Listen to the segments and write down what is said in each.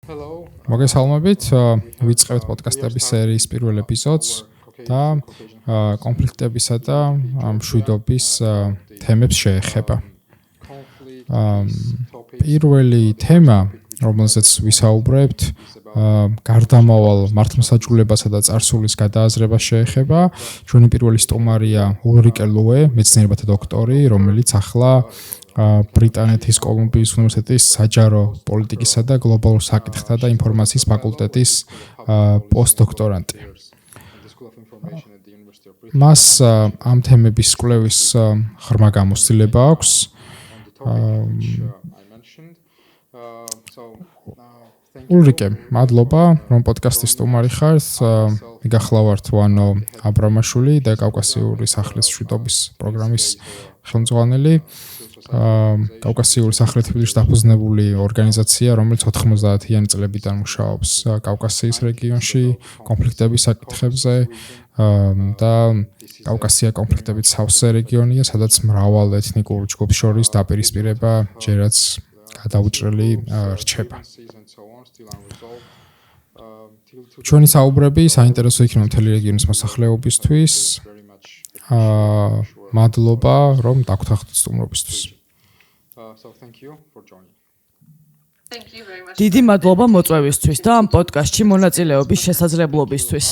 მოგესალმებით, ვიწყებთ პოდკასტების სერიის პირველ ეპიზოდს და კონფლიქტებისა და მშვიდობის თემებს შეეხება. პირველი თემა, რომელზეც ვისაუბრებთ, გარდამავალ მართლმსაჯულებასა და წარსულის გადააზრებას შეეხება. ჩვენი პირველი სტუმარია ულრიკე ლუე, მეცნიერებათა დოქტორი, რომელიც ახლა ბრიტანეთის კოლუმბიის უნივერსიტეტის საჯარო პოლიტიკისა და გლობალურ საკითხთა და ინფორმაციის ფაკულტეტის პოსტდოქტორანტი. მას ამ თემების კვლევის ღრმა გამოცდილება აქვს. ულრიკე, მადლობა, რომ პოდკასტის სტუმარი ხართ. მიგახლავართ ვანო აბრამაშვილი და კავკასიური სახლის მშვიდობის პროგრამის ხელმძღვანელი. კავკასიური სახლის თბილისში დაფუძნებული ორგანიზაცია, რომელიც 90-იანი წლებიდან მუშაობს კავკასიის რეგიონში კონფლიქტების საკითხებზე და კავკასია კონფლიქტებით სავსე რეგიონია, სადაც მრავალ ეთნიკურ ჯგუფს შორის დაპირისპირება ჯერაც გადაუჭრელი რჩება. ჩვენი საუბრები საინტერესო იქნება მთელი რეგიონის მოსახლეობისთვის. მადლობა, რომ დაგვრჩათ სტუმრობისთვის. დიდი მადლობა მოწვევისთვის და ამ პოდკასტში მონაწილეობის შესაძლებლობისთვის.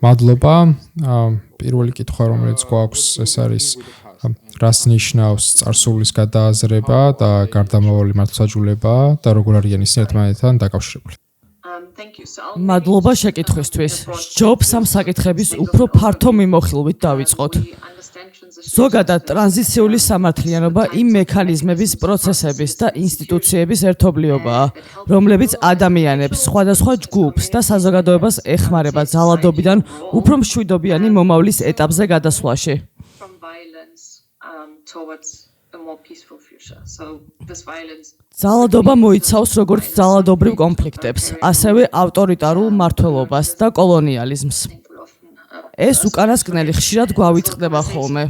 მადლობა. პირველი კითხვა, რომელიც გვაქვს, ეს არის რას ნიშნავს წარსულის გადააზრება და გარდამავალი მართლმსაჯულება და როგორ არიან ისინი ერთმანეთთან დაკავშირებული. მადლობა შეკითხვისთვის. ჯობს ამ საკითხების უფრო ფართო მიმოხილვით დავიწყოთ. ზოგადად ტრანზიციული სამართლიანობა იმ მექანიზმების, პროცესების და ინსტიტუციების ერთობლიობაა, რომლებიც ადამიანებს, სხვადასხვა ჯგუფს და საზოგადოებას ეხმარება ძალადობიდან უფრო მშვიდობიანი მომავლის ეტაპზე გადასვლაში. ძალადობა მოიცავს როგორც ძალადობრივ კონფლიქტებს, ასევე ავტორიტარულ მმართველობას და კოლონიალიზმს. ეს უკანასკნელი ხშირად გვავიწყდება ხოლმე.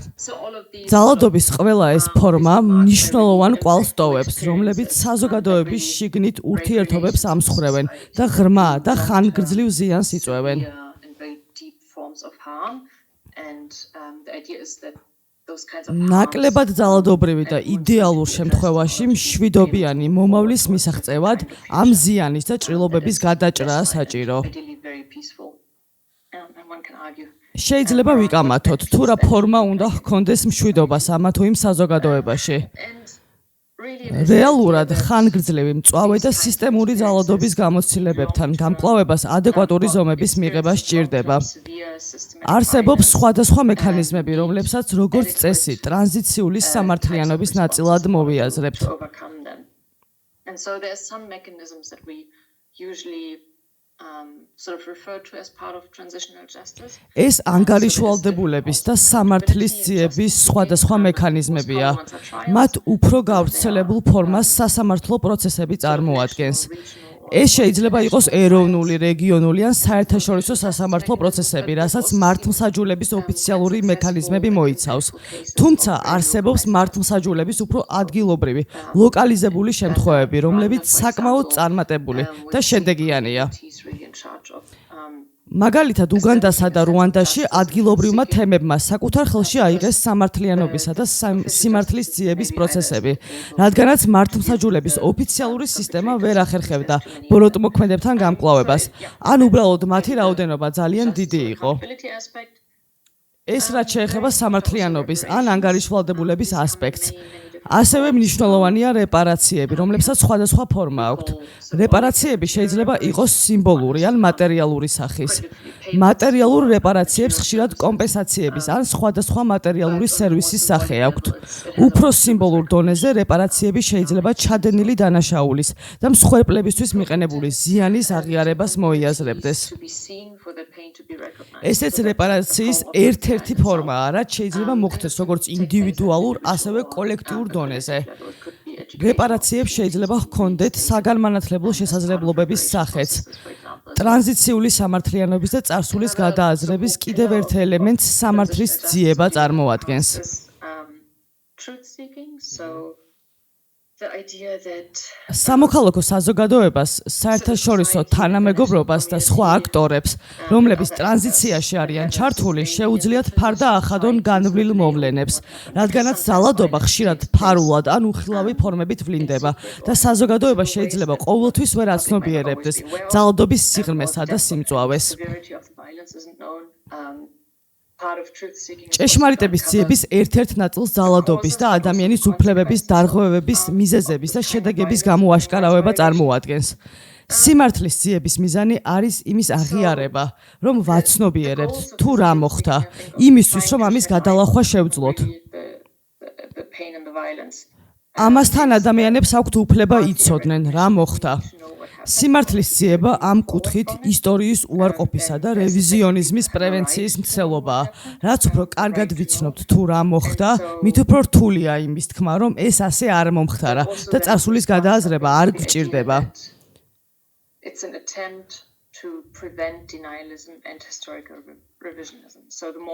ძალადობის ყველა ეს ფორმა მნიშვნელოვან კვალს ტოვებს, რომლებიც საზოგადოების შიგნით ურთიერთობებს ამსხვრევენ და ღრმა და ხანგრძლივ ზიანს იწვევენ. ნაკლებად ძალადობრივი და იდეალურ შემთხვევაში მშვიდობიანი მომავლის მისაღწევად ამ ზიანის და ჭრილობების გადაჭრაა საჭირო. შეიძლება ვიკამათოთ, თუ რა ფორმა უნდა ჰქონდეს მშვიდობას ამა თუ იმ საზოგადოებაში. რეალურად ხანგრძლივი მწვავე და სისტემური ძალადობის გამოცდილებებთან გამკლავებას ადეკვატური ზომების მიღება სჭირდება. არსებობს სხვადასხვა მექანიზმები, რომლებსაც როგორც წესი ტრანზიციული სამართლიანობის ნაწილად მოვიაზრებთ. ეს ანგარიშვალდებულების და სამართლის ძიების სხვადასხვა მექანიზმებია. მათ უფრო გავრცელებულ ფორმას სასამართლო პროცესები წარმოადგენს. ეს შეიძლება იყოს ეროვნული, რეგიონული ან საერთაშორისო სასამართლო პროცესები, რასაც მართლმსაჯულების ოფიციალური მექანიზმები მოიცავს. თუმცა არსებობს მართლმსაჯულების უფრო ადგილობრივი, ლოკალიზებული შემთხვევები, რომლებიც საკმაოდ წარმატებული და შედეგიანია. მაგალითად, უგანდასა და რუანდაში ადგილობრივმა თემებმა საკუთარ ხელში აიღეს სამართლიანობისა და სიმართლის ძიების პროცესები, რადგანაც მართლმსაჯულების ოფიციალური სისტემა ვერ ახერხებდა ბოროტმოქმედებთან გამკლავებას, ან უბრალოდ მათი რაოდენობა ძალიან დიდი იყო. ეს რაც შეეხება სამართლიანობის ან ანგარიშვალდებულების ასპექტს. ასევე მნიშვნელოვანია რეპარაციები, რომლებსაც სხვადასხვა ფორმა აქვთ. რეპარაციები შეიძლება იყოს სიმბოლური ან მატერიალური სახის. მატერიალურ რეპარაციებს ხშირად კომპენსაციების ან სხვადასხვა მატერიალური სერვისის სახე აქვთ. უფრო სიმბოლურ დონეზე რეპარაციები შეიძლება ჩადენილი დანაშაულის და მსხვერპლებისთვის მიყენებული ზიანის აღიარებას მოიაზრებდეს. ესეც რეპარაციის ერთ-ერთი ფორმაა, რაც შეიძლება მოხდეს როგორც ინდივიდუალურ, ასევე კოლექტიურ დონეზე. რეპარაციებს შეიძლება ჰქონდეთ საგანმანათლებლო შესაძლებლობების სახეც. ტრანზიციული სამართლიანობის და წარსულის გადააზრების კიდევ ერთ ელემენტს სამართლის ძიება წარმოადგენს. სამოქალაქო საზოგადოებას, საერთაშორისო თანამეგობრობას და სხვა აქტორებს, რომლებიც ტრანზიციაში არიან ჩართული, შეუძლიათ ფარდა ახადონ განვლილ მოვლენებს, რადგანაც ძალადობა ხშირად ფარულად ან უხილავი ფორმებით ვლინდება და საზოგადოება შეიძლება ყოველთვის ვერ აცნობიერებდეს ძალადობის სიღრმესა და სიმწვავეს. ჭეშმარიტების ძიების ერთ-ერთ ნაწილს ძალადობის და ადამიანის უფლებების დარღვევების მიზეზების და შედეგების გამოაშკარავება წარმოადგენს. სიმართლის ძიების მიზანი არის იმის აღიარება, რომ ვაცნობიერებთ თუ რა მოხდა, იმისთვის, რომ ამის გადალახვა შევძლოთ. ამასთან ადამიანებს აქვთ უფლება იცოდნენ, რა მოხდა. სიმართლის ძიება ამ კუთხით ისტორიის უარყოფისა და რევიზიონიზმის პრევენციის მცდელობაა. რაც უფრო კარგად ვიცნობთ თუ რა მოხდა, მით უფრო რთულია იმის თქმა, რომ ეს ასე არ მომხდარა და წარსულის გადააზრება არ გჭირდება.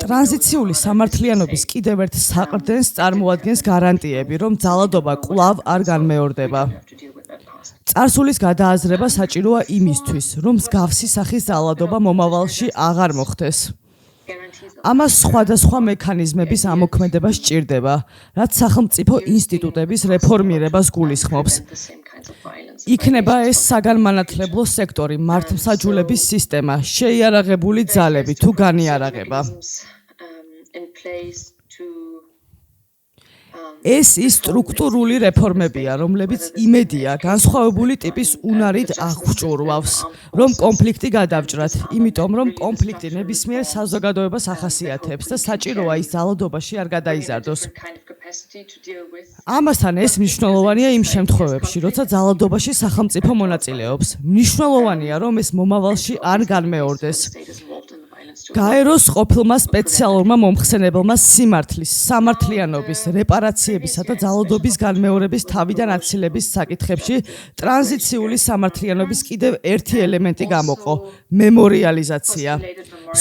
ტრანზიციული სამართლიანობის კიდევ ერთ საყრდენს წარმოადგენს გარანტიები, რომ ძალადობა კვლავ არ განმეორდება. წარსულის გადააზრება საჭიროა იმისთვის, რომ მსგავსი სახის ძალადობა მომავალში აღარ მოხდეს. ამას სხვადასხვა მექანიზმების ამოქმედება სჭირდება, რაც სახელმწიფო ინსტიტუტების რეფორმირებას გულისხმობს. იქნება ეს საგანმანათლებლო სექტორი, მართლმსაჯულების სისტემა, შეიარაღებული ძალები თუ განიარაღება. ეს ის სტრუქტურული რეფორმებია, რომლებიც იმედია განსხვავებული ტიპის უნარით აღჭურვავს, რომ კონფლიქტი გადავჭრათ, იმიტომ რომ კონფლიქტი ნებისმიერ საზოგადოებას ახასიათებს და საჭიროა ის ძალადობაში არ გადაიზარდოს. ამასთან ეს მნიშვნელოვანია იმ შემთხვევებში, როცა ძალადობაში სახელმწიფო მონაწილეობს. მნიშვნელოვანია, რომ ეს მომავალში არ განმეორდეს. გაეროს ყოფილმა სპეციალურმა მომხსენებელმა სიმართლის, სამართლიანობის, რეპარაციებისა და ძალადობის განმეორების თავიდან აცილების საკითხებში ტრანზიციული სამართლიანობის კიდევ ერთი ელემენტი გამოყო – მემორიალიზაცია.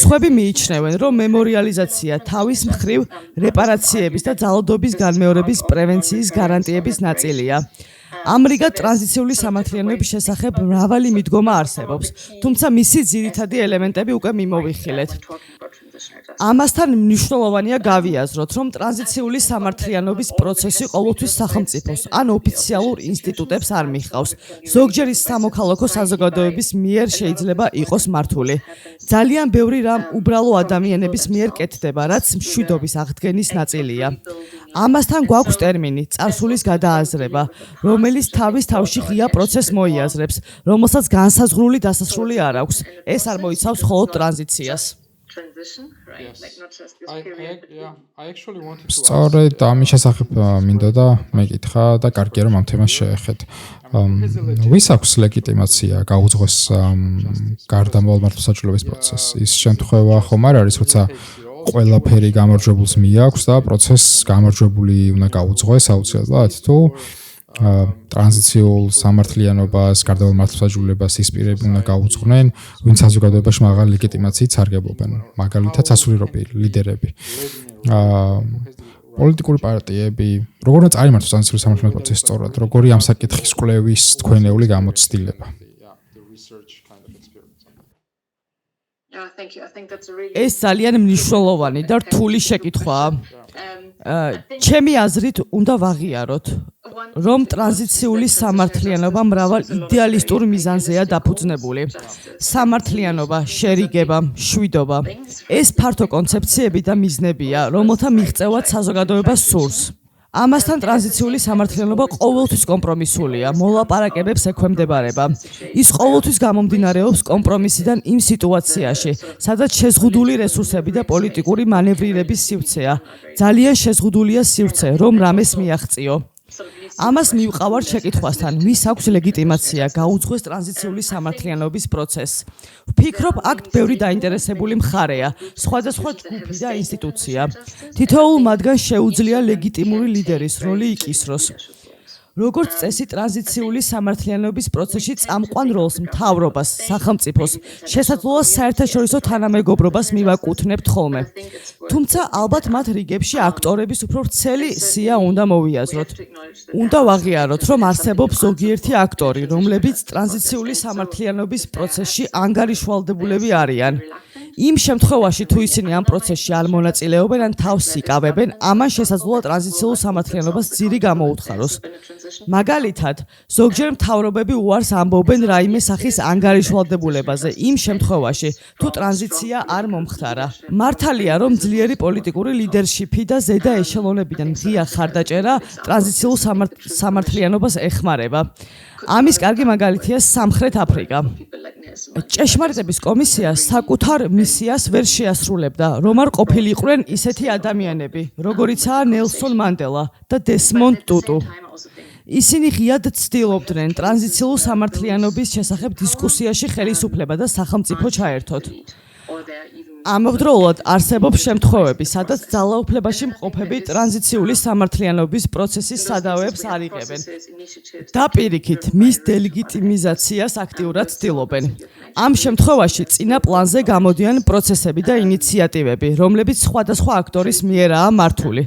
სხვები მიიჩნევენ, რომ მემორიალიზაცია თავის მხრივ რეპარაციების და ძალადობის განმეორების პრევენციის გარანტიების ნაწილია. ამრიგად ტრანზიციული სამართლიანობის შესახებ მრავალი მიდგომა არსებობს, თუმცა მისი ძირითადი ელემენტები უკვე მიმოვიხილეთ. ამასთან მნიშვნელოვანია გავიაზროთ, რომ ტრანზიციული სამართლიანობის პროცესი ყოველთვის სახელმწიფოს ან ოფიციალურ ინსტიტუტებს არ მიჰყავს. ზოგჯერ ის სამოქალაქო საზოგადოების მიერ შეიძლება იყოს მართული. ძალიან ბევრი რამ უბრალო ადამიანების მიერ კეთდება, რაც მშვიდობის აღდგენის ნაწილია. ამასთან გვაქვს ტერმინი წარსულის გადააზრება, რომელიც თავის თავში ღია პროცესს მოიაზრებს, რომელსაც განსაზღვრული დასასრული არ აქვს. ეს არ მოიცავს მხოლოდ ტრანზიციას. სწორედ ამის შესახებ მინდოდა მეკითხა და კარგია რომ ამ თემას შეეხეთ. ვის აქვს ლეგიტიმაცია გაუძღვეს გარდამავალ მართლმსაჯულების პროცესს? ის შემთხვევა ხომ არ არის, როცა ყველაფერი გამარჯვებულს მიაქვს და პროცესს გამარჯვებული უნდა გაუძღვეს აუცილებლად თუ ტრანზიციულ სამართლიანობას, გარდამავალ მართლმსაჯულებას ის პირები უნდა გაუძღვნენ, ვინც საზოგადოებაში მაღალი ლეგიტიმაციით სარგებლობენ, მაგალითად სასულიერო ლიდერები. პოლიტიკური პარტიები, როგორ უნდა წარიმართოს ტრანზიციული სამართლიანობის პროცესი სწორად, როგორი ამ საკითხის კვლევის თქვენეული გამოცდილება? ეს ძალიან მნიშვნელოვანი და რთული შეკითხვაა. ჩემი აზრით უნდა ვაღიაროთ, რომ ტრანზიციული სამართლიანობა მრავალ იდეალისტურ მიზანზეა დაფუძნებული. სამართლიანობა, შერიგება, მშვიდობა. ეს ფართო კონცეფციები და მიზნებია, რომელთა მიღწევად საზოგადოება სურს. ამასთან ტრანზიციული სამართლიანობა ყოველთვის კომპრომისულია, მოლაპარაკებებს ექვემდებარება. ის ყოველთვის გამომდინარეობს კომპრომისიდან იმ სიტუაციაში, სადაც შეზღუდული რესურსები და პოლიტიკური მანევრირების სივრცეა. ძალიან შეზღუდულია სივრცე, რომ რამეს მიაღწიო. ამას მივყავართ შეკითხვასთან, ვის აქვს ლეგიტიმაცია გაუძღვეს ტრანზიციული სამართლიანობის პროცესს. ვფიქრობ, აქ ბევრი დაინტერესებული მხარეა, სხვადასხვა ჯგუფი და ინსტიტუცია. თითოეულ მათგანს შეუძლია ლეგიტიმური ლიდერის როლი იკისროს. როგორც წესი ტრანზიციული სამართლიანობის პროცესში წამყვან როლს მთავრობას, სახელმწიფოს, შესაძლოა საერთაშორისო თანამეგობრობას მივაკუთვნებთ ხოლმე. თუმცა ალბათ მათ რიგებში აქტორების უფრო ვრცელი სია უნდა მოვიაზროთ. უნდა ვაღიაროთ, რომ არსებობს ზოგიერთი აქტორი, რომლებიც ტრანზიციული სამართლიანობის პროცესში ანგარიშვალდებულები არიან. იმ შემთხვევაში, თუ ისინი ამ პროცესში არ მონაწილეობენ ან თავს იკავებენ, ამან შესაძლოა ტრანზიციულ სამართლიანობას ძირი გამოუთხაროს. მაგალითად, ზოგჯერ მთავრობები უარს ამბობენ რაიმე სახის ანგარიშვალდებულებაზე, იმ შემთხვევაში, თუ ტრანზიცია არ მომხდარა. მართალია, რომ ძლიერი პოლიტიკური ლიდერშიპი და ზედა ეშელონებიდან ღია ხარდაჭერა ტრანზიციულ სამართლიანობას ეხმარება. ამის კარგი მაგალითია სამხრეთ აფრიკა. ჭეშმარიტების კომისია საკუთარ მისიას ვერ შეასრულებდა, რომ არ ყოფილიყვნენ ისეთი ადამიანები, როგორიცაა ნელსონ მანდელა და დესმონდ ტუტუ. ისინი ღიად ცდილობდნენ ტრანზიციულ სამართლიანობის შესახებ დისკუსიაში ხელისუფლება და სახელმწიფო ჩაერთოთ. ამავდროულად არსებობს შემთხვევები, სადაც ძალაუფლებაში მყოფები ტრანზიციული სამართლიანობის პროცესის სადავეებს არ იღებენ და პირიქით მის დელეგიტიმიზაციას აქტიურად ცდილობენ. ამ შემთხვევაში წინა პლანზე გამოდიან პროცესები და ინიციატივები, რომლებიც სხვადასხვა აქტორის მიერაა მართული.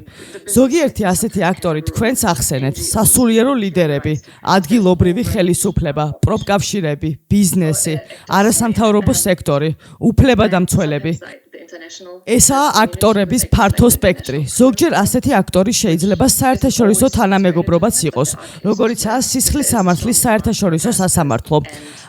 ზოგიერთი ასეთი აქტორი თქვენს ახსენეთ: სასულიერო ლიდერები, ადგილობრივი ხელისუფლება, პროფკავშირები, ბიზნესი, არასამთავრობო სექტორი, უფლებადამცველები. ესაა აქტორების ფართო სპექტრი. ზოგჯერ ასეთი აქტორი შეიძლება საერთაშორისო თანამეგობრობაც იყოს, როგორიცაა სისხლის სამართლის საერთაშორისო სასამართლო.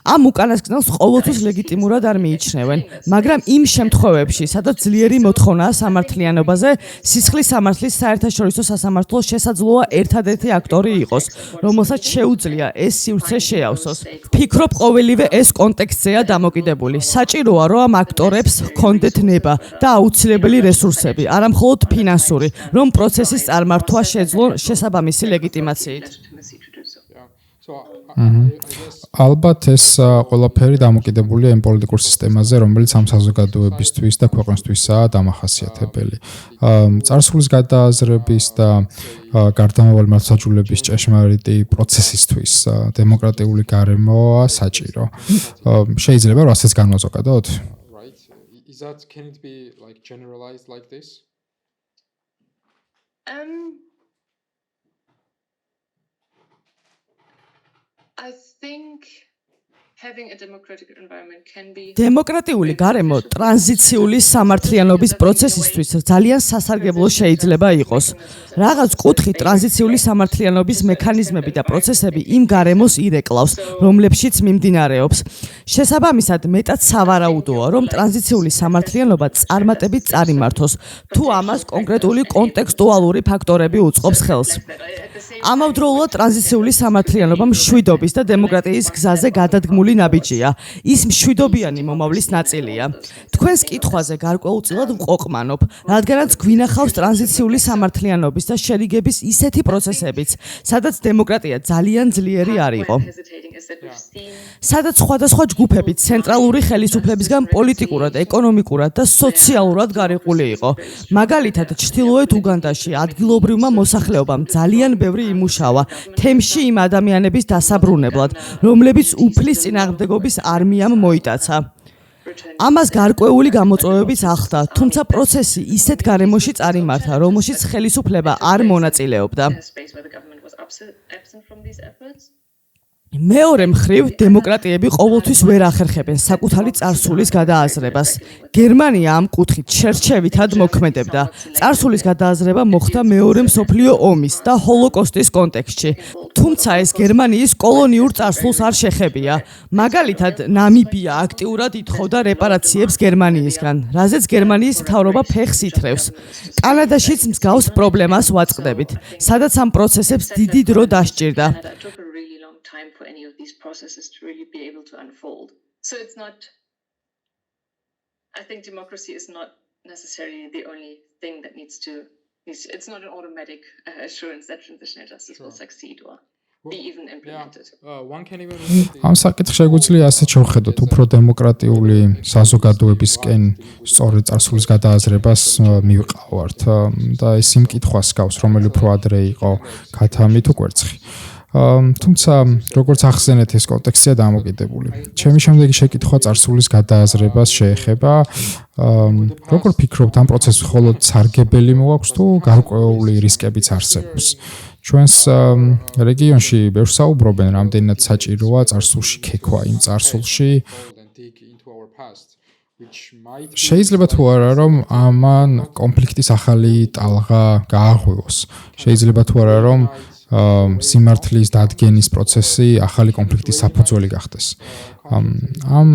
ამ უკანასკნელს ყოველთვის ლეგიტიმურად არ მიიჩნევენ, მაგრამ იმ შემთხვევებში, სადაც ძლიერი მოთხოვნაა სამართლიანობაზე, სისხლის სამართლის საერთაშორისო სასამართლო შესაძლოა ერთადერთი აქტორი იყოს, რომელსაც შეუძლია ეს სივრცე შეავსოს. ვფიქრობ, ყოველივე ეს კონტექსტზეა დამოკიდებული. საჭიროა, რომ ამ აქტორებს ჰქონდეთ ნება და აუცილებელი რესურსები, არა მხოლოდ ფინანსური, რომ პროცესის წარმართვა შეძლონ შესაბამისი ლეგიტიმაციით. ალბათ ეს ყველაფერი დამოკიდებულია იმ პოლიტიკურ სისტემაზე, რომელიც ამ საზოგადოებისთვის და ქვეყნისთვისაა დამახასიათებელი. წარსულის გადააზრების და გარდამავალი მართლმსაჯულების ჭეშმარიტი პროცესისთვის დემოკრატიული გარემოა საჭირო. შეიძლება რომ ასეც განვაზოგადოთ? Can it be like generalized like this? I think having a democratic environment can be დემოკრატიული გარემო ტრანზიციული სამართლიანობის პროცესისთვის ძალიან სასარგებლო შეიძლება იყოს. რაღაც კუთხით ტრანზიციული სამართლიანობის მექანიზმები და პროცესები იმ გარემოს ირეკლავს, რომლებშიც მიმდინარეობს. შესაბამისად, მეტად სავარაუდოა, რომ ტრანზიციული სამართლიანობა წარმატებით წარიმართოს, თუ ამას კონკრეტული კონტექსტუალური ფაქტორები უწყობს ხელს. ამავდროულად ტრანზიციული სამართლიანობა მშვიდობის და დემოკრატიის გზაზე გადადგმული ნაბიჯია. ის მშვიდობიანი მომავლის ნაწილია. თქვენს კითხვაზე გარკვეულწილად ვყოყმანობ, რადგანაც გვინახავს ტრანზიციული სამართლიანობის და შერიგების ისეთი პროცესებიც, სადაც დემოკრატია ძალიან ძლიერი არ იყო. სადაც სხვადასხვა ჯგუფები ცენტრალური ხელისუფლებისგან პოლიტიკურად, ეკონომიკურად და სოციალურად გარიყული იყო. მაგალითად, ჩრდილოეთ უგანდაში ადგილობრივმა მოსახლეობამ ძალიან ბევრი იმუშავა თემში იმ ადამიანების დასაბრუნებლად, რომლებიც უფლის წინააღმდეგობის არმიამ მოიტაცა. ამას გარკვეული გამოწვევებიც ახლდა, თუმცა პროცესი ისეთ გარემოში წარიმართა, რომელშიც ხელისუფლება არ მონაწილეობდა. მეორე მხრივ, დემოკრატიები ყოველთვის ვერ ახერხებენ საკუთარი წარსულის გადააზრებას. გერმანია ამ კუთხით შერჩევითად მოქმედებდა. წარსულის გადააზრება მოხდა მეორე მსოფლიო ომის და ჰოლოკოსტის კონტექსტში. თუმცა ეს გერმანიის კოლონიურ წარსულს არ შეხებია. მაგალითად, ნამიბია აქტიურად ითხოვდა რეპარაციებს გერმანიისგან, რაზეც გერმანიის მთავრობა ფეხს ითრევს. კანადაშიც მსგავს პრობლემას ვაწყდებით, სადაც ამ პროცესებს დიდი დრო დასჭირდა. Time for any of these processes to really be able to unfold. So it's not, I think democracy is not necessarily the only thing that needs to, it's not an automatic assurance that transitional justice will succeed or be even implemented. One can even ამ საკითხს შეგვიძლია ასე შევხედოთ, უფრო დემოკრატიული საზოგადოებისკენ სწორედ წარსულის გადააზრებას მივყავართ და ეს იმ კითხვას გავს, რომელი უფრო ადრე იყო ქათამი თუ კვერცხი. თუმცა როგორც ახსენეთ ეს კონტექსტია დამოკიდებული. ჩემი შემდეგი შეკითხვა წარსულის გადააზრებას შეეხება როგორ ფიქრობთ ამ პროცესს მხოლოდ სარგებელი მოაქვს თუ გარკვეული რისკებიც არსებობს? ჩვენს რეგიონში ბევრს საუბრობენ, რამდენად საჭიროა წარსულში ქექვა იმ წარსულში. შეიძლება თუ არა რომ ამან კონფლიქტის ახალი ტალღა გააღვივოს. შეიძლება თუ არა რომ სიმართლის დადგენის პროცესი ახალი კონფლიქტის საფუძველი გახდეს. ამ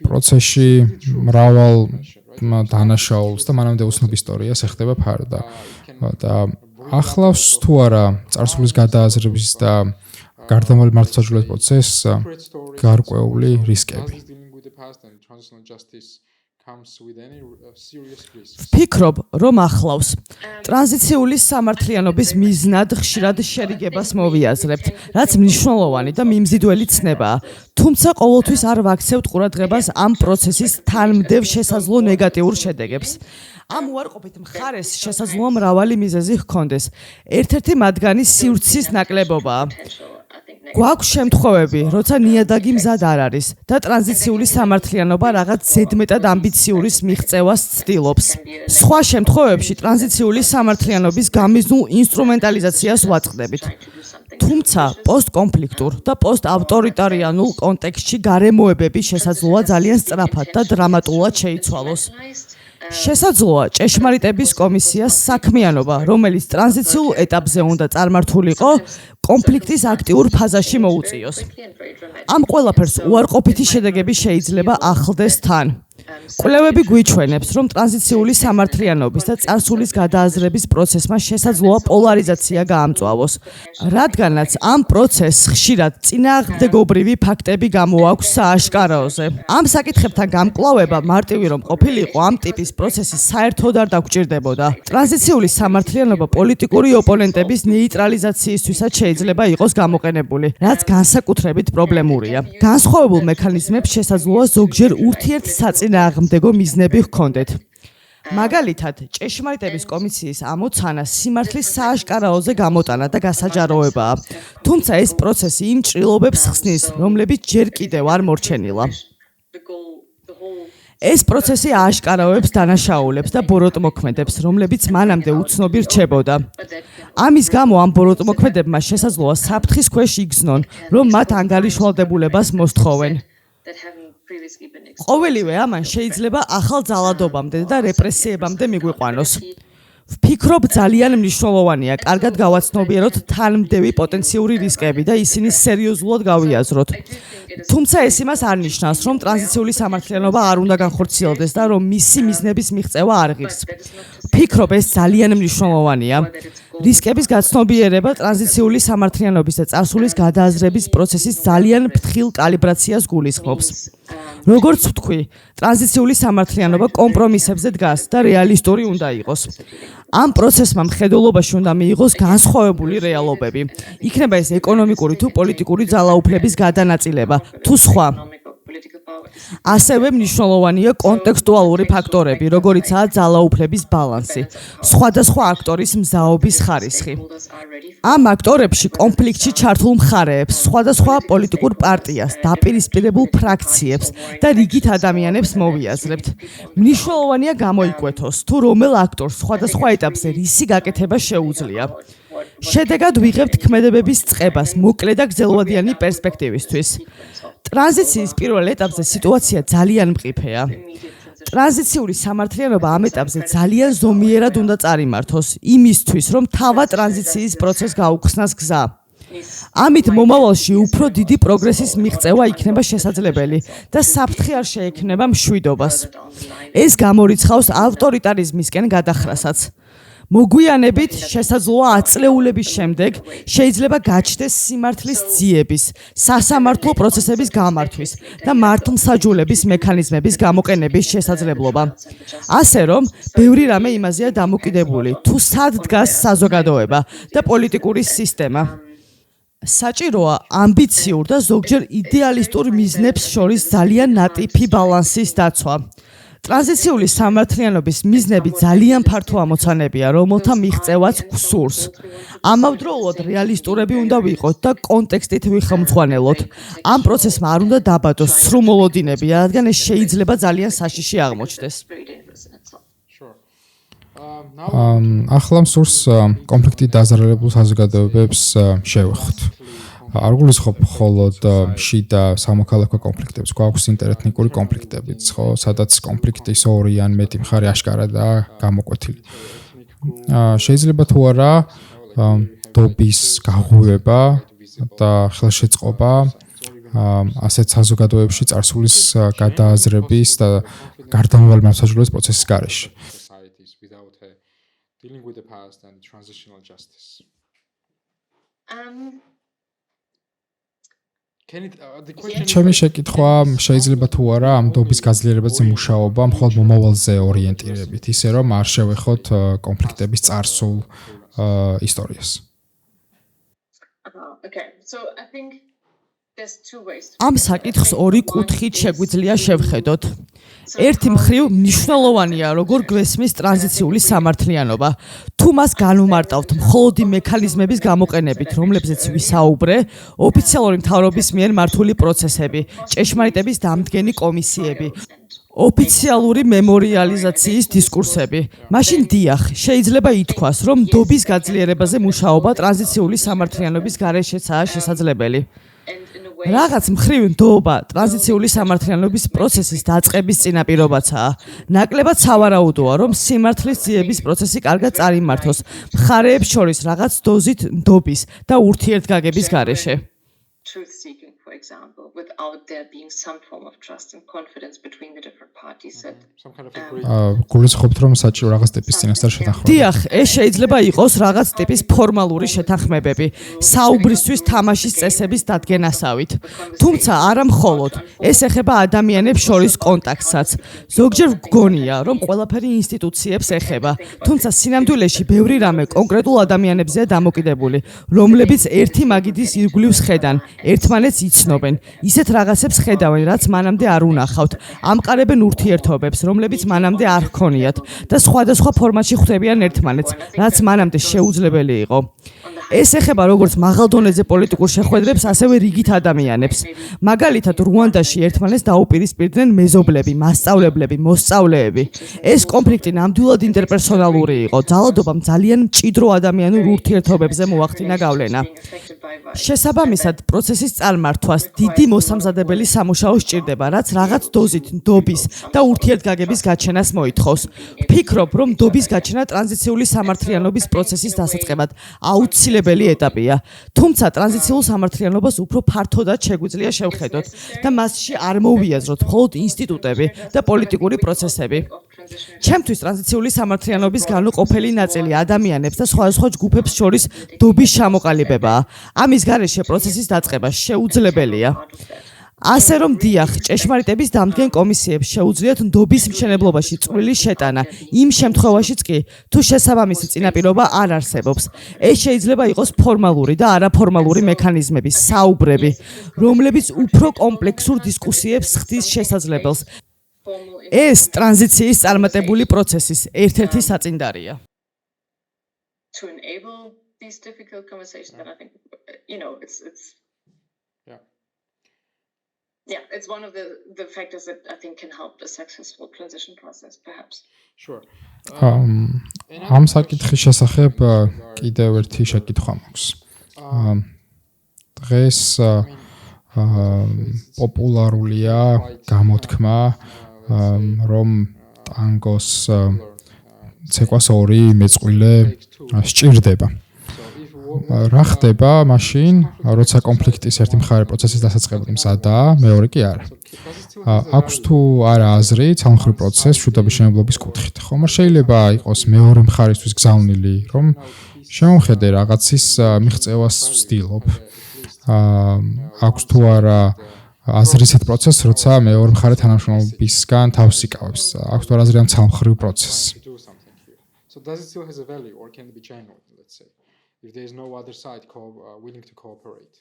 პროცესში მრავალ დანაშაულს და მანამდე უცნობ ისტორიას ეხება ფარდა. და ახლავს თუ არა წარსულის გადააზრების და გარდამავალი მართლმსაჯულების პროცესს გარკვეული რისკები. ვფიქრობ, რომ ახლავს ტრანზიციული სამართლიანობის მიზნად ხშირად შერიგებას მოვიაზრებთ, რაც მნიშვნელოვანი და მიმზიდველი ცნებაა. თუმცა ყოველთვის არ ვაქცევთ ყურადღებას ამ პროცესის თანმდევ შესაძლო ნეგატიურ შედეგებს. ამ უარყოფით მხარეს შესაძლოა მრავალი მიზეზი ჰქონდეს. ერთ-ერთი მათგანი სივრცის ნაკლებობაა. გვაქვს შემთხვევები, როცა ნიადაგი მზად არ არის და ტრანზიციული სამართლიანობა რაღაც ზედმეტად ამბიციურის მიღწევას ცდილობს. სხვა შემთხვევებში ტრანზიციული სამართლიანობის გამიზნულ ინსტრუმენტალიზაციას ვაწყდებით. თუმცა პოსტკონფლიქტურ და პოსტავტორიტარიანულ კონტექსტში გარემოებები შესაძლოა ძალიან სწრაფად და დრამატულად შეიცვალოს. შესაძლოა ჭეშმარიტების კომისიას საქმიანობა, რომელიც ტრანზიციულ ეტაპზე უნდა წარმართულიყო, კონფლიქტის აქტიურ ფაზაში მოუწიოს. ამ ყველაფერს უარყოფითი შედეგები შეიძლება ახლდეს თან. კვლევები გვიჩვენებს, რომ ტრანზიციული სამართლიანობის და წარსულის გადააზრების პროცესმა შესაძლოა პოლარიზაცია გაამწვავოს, რადგანაც ამ პროცესს ხშირად წინააღმდეგობრივი ფაქტები გამოაქვს სააშკაროზე. ამ საკითხებთან გამკლავება მარტივი რომ ყოფილიყო ამ ტიპის პროცესი საერთოდ არ დაგვჭირდებოდა. ტრანზიციული სამართლიანობა პოლიტიკური ოპონენტების ნეიტრალიზაციისთვისაც შეიძლება იყოს გამოყენებული, რაც განსაკუთრებით პრობლემურია. განსხვავებულ მექანიზმებს შესაძლოა ზოგჯერ ურთიერთსაწინააღმდეგო მიზნები ჰქონდეთ. მაგალითად, ჭეშმარიტების კომისიის ამოცანა სიმართლის სააშკარაოზე გამოტანა და გასაჯაროებაა. თუმცა ეს პროცესი იმ ჭრილობებს ხსნის, რომლებიც ჯერ კიდევ არ მორჩენილა. ეს პროცესი ააშკარავებს დანაშაულებს და ბოროტმოქმედებს, რომლებიც მანამდე უცნობი რჩებოდა. ამის გამო ამ ბოროტმოქმედებმა შესაძლოა საფრთხის ქვეშ იგრძნონ, რომ მათ ანგარიშვალდებულებას მოსთხოვენ. ყოველივე ამან შეიძლება ახალ ძალადობამდე და რეპრესიებამდე მიგვიყვანოს. ვფიქრობ, ძალიან მნიშვნელოვანია კარგად გავაცნობიეროთ თანმდევი პოტენციური რისკები და ისინი სერიოზულად გავიაზროთ. თუმცა ეს იმას არ ნიშნავს, რომ ტრანზიციული სამართლიანობა არ უნდა განხორციელდეს და რომ მისი მიზნების მიღწევა არ ღირს. ვფიქრობ, ეს ძალიან მნიშვნელოვანია. რისკების გაცნობიერება ტრანზიციული სამართლიანობის და წარსულის გადააზრების პროცესის ძალიან ფრთხილ კალიბრაციას გულისხმობს. როგორც ვთქვი, ტრანზიციული სამართლიანობა კომპრომისებზე დგას და რეალისტური უნდა იყოს. ამ პროცესმა მხედველობაში უნდა მიიღოს განსხვავებული რეალობები. იქნება ეს ეკონომიკური თუ პოლიტიკური ძალაუფლების გადანაწილება, თუ სხვა. ასევე მნიშვნელოვანია კონტექსტუალური ფაქტორები, როგორიცაა ძალაუფლების ბალანსი, სხვადასხვა აქტორის მზაობის ხარისხი. ამ აქტორებში კონფლიქტში ჩართულ მხარეებს, სხვადასხვა პოლიტიკურ პარტიას, დაპირისპირებულ ფრაქციებს და რიგით ადამიანებს მოვიაზრებთ. მნიშვნელოვანია გამოიკვეთოს, თუ რომელ აქტორს სხვადასხვა ეტაპზე რისი გაკეთება შეუძლია. შედეგად ვიღებთ ქმედებების წყებას მოკლე და გრძელვადიანი პერსპექტივისთვის. ტრანზიციის პირველ ეტაპზე სიტუაცია ძალიან მყიფეა. ტრანზიციული სამართლიანობა ამ ეტაპზე ძალიან ზომიერად უნდა წარიმართოს, იმისთვის, რომ თავად ტრანზიციის პროცესს გაუხსნას გზა. ამით მომავალში უფრო დიდი პროგრესის მიღწევა იქნება შესაძლებელი და საფრთხე არ შეექმნება მშვიდობას. ეს გამორიცხავს ავტორიტარიზმისკენ გადახრასაც. მოგვიანებით შესაძლოა აწლეულების შემდეგ შეიძლება გაჩნდეს სიმართლის ძიების, სასამართლო პროცესების გამართვის და მართლმსაჯულების მექანიზმების გამოყენების შესაძლებლობა. ასე რომ, ბევრი რამე იმაზეა დამოკიდებული, თუ სად დგას საზოგადოება და პოლიტიკური სისტემა. საჭიროა ამბიციურ და ზოგჯერ იდეალისტურ მიზნებს შორის ძალიან ნატიფი ბალანსის დაცვა. ტრანზიციული სამართლიანობის მიზნები ძალიან ფართო ამოცანებია, რომელთა მიღწევაც გსურს. ამავდროულად რეალისტურები უნდა ვიყოთ და კონტექსტით ვიხმძღვანელოთ. ამ პროცესმა არ უნდა დაბადოს სრუმოლოდინები, რადგან ეს შეიძლება ძალიან საშიში აღმოჩნდეს. Sure. Now ახლა მსურს კონფლიქტი დაზარალებულ საზოგადოებებს შევეხოთ. არ გულისხმობ მხოლოდ შიდა სამოქალაქო კონფლიქტებს, გვაქვს ინტერეთნიკური კონფლიქტებიც, ხო, სადაც კონფლიქტის ორი ან მეტი მხარე აშკარადაა გამოკვეთილი. შეიძლება თუ არა დობის გაღვივება და ხელშეწყობა ასეთ საზოგადოებებში წარსულის გადააზრების და გარდამავალი მართლმსაჯულების პროცესის გარეშე. societies without dealing with the past and transitional justice. Can it the question ჩემი შეკითხვა შეიძლება თუ არა ამ დობის გაძლიერებაზე მუშაობა მხოლოდ მომავალზე ორიენტირებით, ისე რომ არ შევეხოთ კონფლიქტების წარსულ ისტორიას. Okay, so I think there's two ways. ამ საკითხს ორი კუთხით შეგვიძლია შევხედოთ. ერთი მხრივ მნიშვნელოვანია, როგორ გვესმის ტრანზიციული სამართლიანობა. თუ მას განუმარტავთ მხოლოდ იმ მექანიზმების გამოყენებით, რომლებზეც ვისაუბრე, ოფიციალური მთავრობის მიერ მართული პროცესები, ჭეშმარიტების დამდგენი კომისიები, ოფიციალური მემორიალიზაციის დისკურსები. მაშინ დიახ, შეიძლება ითქვას, რომ დობის გაძლიერებაზე მუშაობა ტრანზიციული სამართლიანობის გარეშეცაა შესაძლებელი. რაღაც მხრივ ნდობა ტრანზიციული სამართლიანობის პროცესის დაწყების წინაპირობაცაა. ნაკლებად სავარაუდოა, რომ სიმართლის ძიების პროცესი კარგად წარიმართოს მხარეებს შორის რაღაც დოზით ნდობის და ურთიერთგაგების გარეშე. Truth seeking, for example, without there being some form of trust and confidence between the different parties that some kind of agreement? გულისხმობთ რომ საჭირო რაღაც ტიპის წინასწარ შეთანხმება. დიახ, ეს შეიძლება იყოს რაღაც ტიპის ფორმალური შეთანხმებები, საუბრისთვის თამაშის წესების დადგენასავით. თუმცა არა მხოლოდ, ეს ეხება ადამიანებს შორის კონტაქტსაც. ზოგჯერ გგონია, რომ ყველაფერი ინსტიტუციებს ეხება, თუმცა სინამდვილეში ბევრი რამე კონკრეტულ ადამიანებზეა დამოკიდებული, რომლებიც ერთი მაგიდის ირგვლივს ხედან, ერთმანეთს იცნობენ, ისეთ რაღაცებს ხედავენ, რაც მანამდე არ უნახავთ, ამყარებენ ურთიერთობებს, რომლებიც მანამდე არ ჰქონიათ და სხვადასხვა ფორმატში ხვდებიან ერთმანეთს, რაც მანამდე შეუძლებელი იყო. ეს ეხება როგორც მაღალ დონეზე პოლიტიკურ შეხვედრებს, ასევე რიგით ადამიანებს. მაგალითად, რუანდაში ერთმანეთს დაუპირისპირდნენ მეზობლები, მასწავლებლები, მოსწავლეები. ეს კონფლიქტი ნამდვილად ინტერპერსონალური იყო, ძალადობამ ძალიან მჭიდრო ადამიანურ ურთიერთობებზე მოახდინა გავლენა. შესაბამისად, პროცესის წარმართვას დიდი მოსამზადებელი სამუშაო სჭირდება, რაც რაღაც დოზით ნდობის და ურთიერთგაგების გაჩენას მოითხოვს. ვფიქრობ, რომ ნდობის გაჩენა ტრანზიციული სამართლიანობის პროცესის დასაწყებად აუცილებელი ეტაპია. თუმცა ტრანზიციულ სამართლიანობას უფრო ფართოდაც შეგვიძლია შევხედოთ და მასში არ მოვიაზროთ მხოლოდ ინსტიტუტები და პოლიტიკური პროცესები. ჩემთვის ტრანზიციული სამართლიანობის განუყოფელი ნაწილი ადამიანებს და სხვადასხვა ჯგუფებს შორის ნდობის ჩამოყალიბებაა. ამის გარეშე პროცესის დაწყება შეუძლებელია. ასე რომ დიახ, ჭეშმარიტების დამდგენ კომისიებს შეუძლიათ ნდობის მშენებლობაში წვრილი შეტანა, იმ შემთხვევაშიც კი, თუ შესაბამისი წინაპირობა არ არსებობს. ეს შეიძლება იყოს ფორმალური და არაფორმალური მექანიზმები, საუბრები, რომლებიც უფრო კომპლექსურ დისკუსიებს ხდის შესაძლებელს. ეს ტრანზიციის წარმატებული პროცესის ერთ-ერთი საწინდარია. to enable these difficult conversations, then I think, it's one of the factors that I think can help a successful transition process, perhaps. Sure. ამ საკითხის შესახებ კიდევ ერთი შეკითხვა მაქვს. დღეს პოპულარულია გამოთქმა, რომ ტანგოს ცეკვას ორი მეწყვილე სჭირდება. რა ხდება მაშინ, როცა კონფლიქტის ერთი მხარე პროცესის დასაწყებად მზადაა, მეორე კი არა. აქვს თუ არა აზრი ცალმხრივ პროცესს მშვიდობის მშენებლობის კუთხით. ხომ არ შეიძლება იყოს მეორე მხარისთვის გზავნილი, რომ შემოხედე რაღაცის მიღწევას ვცდილობ. აქვს თუ არა აზრი ისეთ პროცესს, როცა მეორე მხარე თანამშრომლობისგან თავს იკავებს. აქვს თუ არა აზრი ამ ცალმხრივ პროცესს. So does it still has a value or can it be genuine, let's say, if there is no other side willing to cooperate?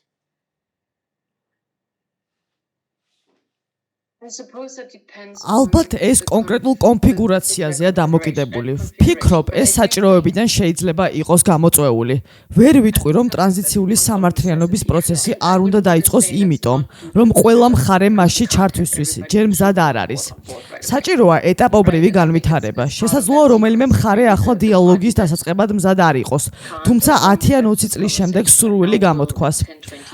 I suppose that depends. ალბათ ეს კონკრეტულ კონფიგურაციაზეა დამოკიდებული. ვფიქრობ, ეს საჭიროებიდან შეიძლება იყოს გამოწვეული. ვერ ვიტყვი, რომ ტრანზიციული სამართლიანობის პროცესი არ უნდა დაიწყოს იმიტომ, რომ ყველა მხარე მასში ჩართვისთვის ჯერ მზად არ არის. საჭიროა ეტაპობრივი განვითარება. შესაძლოა რომელიმე მხარე ახლა დიალოგის დასაწყებად მზად არ იყოს, თუმცა 10 ან 20 წლის შემდეგ სურვილი გამოთქვას.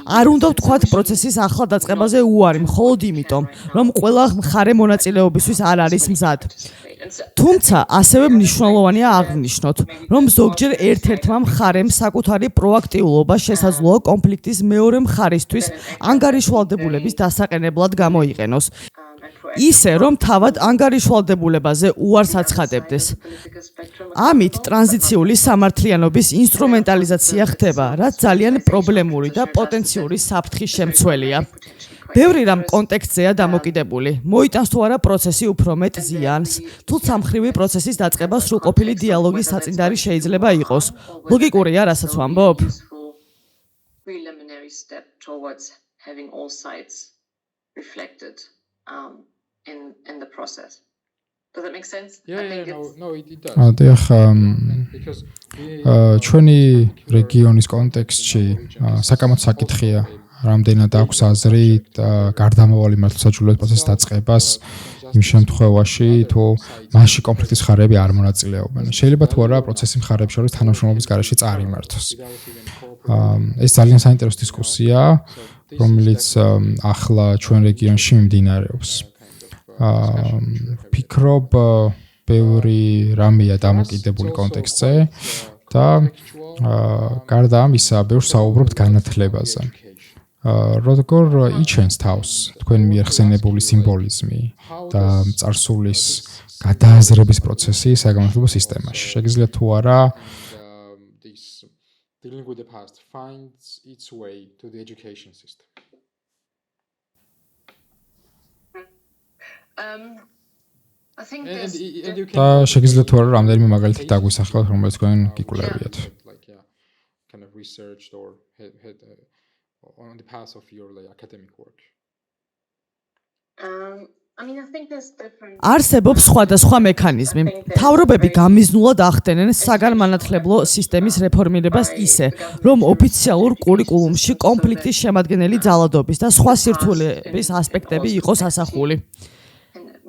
არ უნდა ვთქვათ პროცესის ახლა დაწყებაზე უარი, მხოლოდ იმიტომ, რომ ყველა მხარე მონაწილეობისთვის არ არის მზად. თუმცა ასევე მნიშვნელოვანია აღნიშნოთ, რომ ზოგჯერ ერთ-ერთმა მხარემ საკუთარი პროაქტიულობა შესაძლოა კონფლიქტის მეორე მხარისთვის ანგარიშვალდებულების დასაყენებლად გამოიყენოს. ისე, რომ თავად ანგარიშვალდებულებაზე უარს აცხადებდეს. ამით ტრანზიციული სამართლიანობის ინსტრუმენტალიზაცია ხდება, რაც ძალიან პრობლემური და პოტენციური საფრთხის შემცველია. ბევრი რამ კონტექსტზეა დამოკიდებული. მოიტანს თუ არა პროცესი უფრო მეტ ზიანს, თუ სამხრივი პროცესის დაწყება სრულყოფილი დიალოგის საწინდარი შეიძლება იყოს. ლოგიკურია, რასაც ვამბობ? Preliminary step towards having all sides reflected in the process. Does that make sense? No, it does. დიახ, Because ჩვენი რეგიონის კონტექსტში საკამათო საკითხია, რამდენად აქვს აზრი გარდამავალი მართლმსაჯულების პროცესის დაწყებას იმ შემთხვევაში, თუ მასში კონფლიქტის მხარეები არ მონაწილეობენ. შეიძლება თუ არა პროცესის მხარეებს შორის თანამშრომლობის გარეშე წარიმართოს. ეს ძალიან საინტერესო დისკუსია, რომელიც ახლა ჩვენ რეგიონში მიმდინარეობს. ვფიქრობ, ბევრი რამეა დამოკიდებული კონტექსტზე და გარდა ამისა, ბევრს საუბრობთ განათლებაზე. როგორ იჩენს თავს თქვენ მიერ ხსენებული სიმბოლიზმი და წარსულის გადააზრების პროცესი საგანმანათლებლო სისტემაში. შეგიძლიათ თუ არა this dealing with the past finds its way to the education system. I think And there's you და can შეგიძლიათ თუ არა რამდენიმე მაგალითი დაგვისახოთ, რომელიც თქვენ გიკვლევიათ. like kind of researched or had on the path of your academic work. I mean, I think there's different. არსებობს სხვადასხვა მექანიზმი. მთავრობები გამიზნულად ახდენენ საგანმანათლებლო სისტემის რეფორმირებას ისე, რომ ოფიციალურ კურიკულუმში კონფლიქტის შემადგენელი ძალადობის და სხვა სირთულეების ასპექტები იყოს ასახული.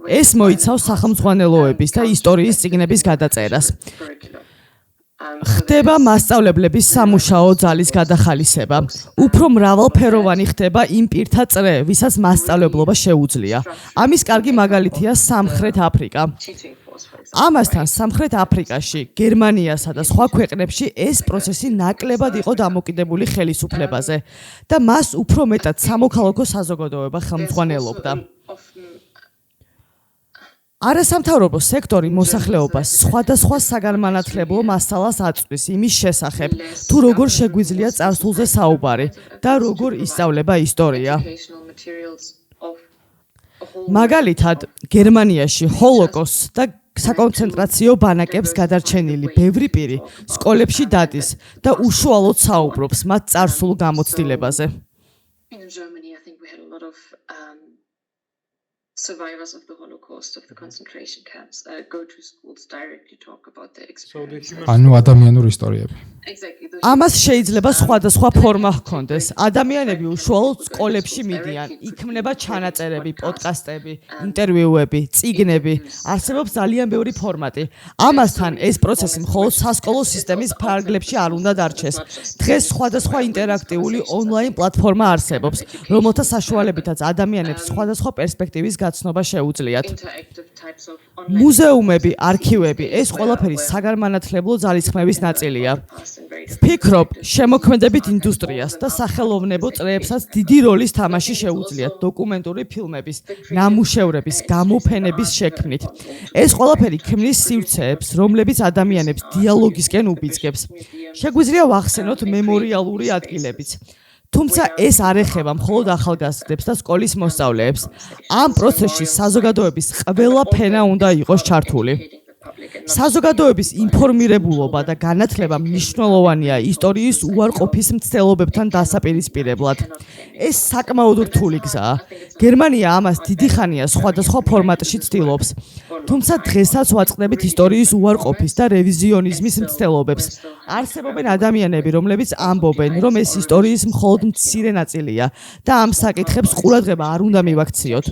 ეს მოიცავს სახელმძღვანელოების და ისტორიის წიგნების გადაწერას. ხდება მასწავლებლების სამუშაო ძალის გადახალისება. უფრო მრავალფეროვანი ხდება იმ პირთა წრე, ვისაც მასწავლებლობა შეუძლია. ამის კარგი მაგალითია სამხრეთ აფრიკა. ამასთან სამხრეთ აფრიკაში, გერმანიასა და სხვა ქვეყნებში ეს პროცესი ნაკლებად იყო დამოკიდებული ხელისუფლებაზე და მას უფრო მეტად სამოქალაქო საზოგადოება ხელმძღვანელობდა. არასამთავრობო სექტორი მოსახლეობას სხვადასხვა საგანმანათლებლო მასალას აწვდის იმის შესახებ, თუ როგორ შეგვიძლია წარსულზე საუბარი და როგორ ისწავლება ისტორია. მაგალითად, გერმანიაში ჰოლოკოსტს და საკონცენტრაციო ბანაკებს გადარჩენილი ბევრი პირი სკოლებში დადის და უშუალოდ საუბრობს მათ წარსულ გამოცდილებაზე. In Germany, I think we had a lot of survivors of the Holocaust, of the concentration camps, go to schools directly talk about their experience. ანუ ადამიანური ისტორიები. Exactly. ამას შეიძლება სხვადასხვა ფორმა ჰქონდეს. ადამიანები უშუალოდ სკოლებში მიდიან, იქმნება ჩანაწერები, პოდკასტები, ინტერვიუები, წიგნები, არსებობს ძალიან ბევრი ფორმატი. ამასთან ეს პროცესი მხოლოდ სასკოლო სისტემის ფარგლებში არ უნდა დარჩეს. დღეს სხვადასხვა ინტერაქტიული ონლაინ პლატფორმა არსებობს, რომელთა საშუალებითაც ადამიანებს სხვადასხვა პერსპექტივის გაცნობა შეუძლიათ. Interactive types of online მუზეუმები, არქივები, ეს ყველაფერი საგანმანათლებლო ძალისხმევის ნაწილია. ვფიქრობ, შემოქმედებით ინდუსტრიას და სახელოვნებო წრეებსაც დიდი როლის თამაში შეუძლიათ დოკუმენტური ფილმების, ნამუშევრების, გამოფენების შექმნით. ეს ყველაფერი ქმნის სივრცეებს, რომლებიც ადამიანებს დიალოგისკენ უბიძგებს. შეგვიძლია ვახსენოთ მემორიალური ადგილებიც. თუმცა ეს არ ეხება მხოლოდ ახალგაზრდებს და სკოლის მოსწავლეებს. ამ პროცესში საზოგადოების ყველა ფენა უნდა იყოს ჩართული. საზოგადოების ინფორმირებულობა და განათლება მნიშვნელოვანია ისტორიის უარყოფის მცდელობებთან დასაპირისპირებლად. ეს საკმაოდ რთული გზაა. გერმანია ამას დიდი ხანია სხვადასხვა ფორმატში ცდილობს. თუმცა დღესაც ვაწყდებით ისტორიის უარყოფის და რევიზიონიზმის მცდელობებს. არსებობენ ადამიანები, რომლებიც ამბობენ, რომ ეს ისტორიის მხოლოდ მცირე ნაწილია და ამ საკითხებს ყურადღება არ უნდა მივაქციოთ.